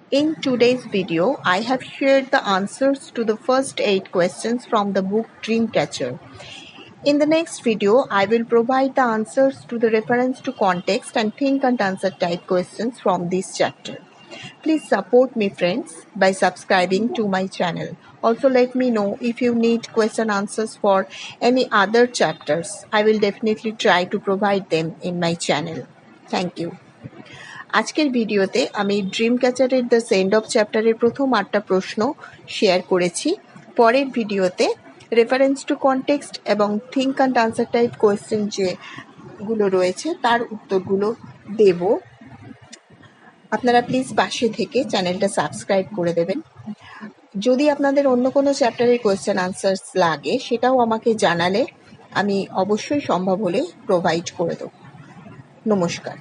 In today's video, I have shared the answers to the first 8 questions from the book Dreamcatcher. In the next video, I will provide the answers to the reference to context and think and answer type questions from this chapter. Please support me friends by subscribing to my channel. Also let me know if you need question answers for any other chapters. I will definitely try to provide them in my channel. Thank you. আজকের ভিডিওতে আমি dream ক্যাচারের the send of চ্যাপ্টারের প্রথম 8টা প্রশ্ন share করেছি। পরের ভিডিওতে reference to context এবং think and answer type question যেগুলো রয়েছে তার উত্তরগুলো দেব। আপনারা প্লিজ পাশে থেকে চ্যানেলটা সাবস্ক্রাইব করে দেবেন। যদি আপনাদের অন্য কোনো চ্যাপ্টারের কোয়েশ্চেন আনসার্স লাগে সেটাও আমাকে জানালে আমি অবশ্যই সম্ভব হলে প্রোভাইড করে দেব। নমস্কার।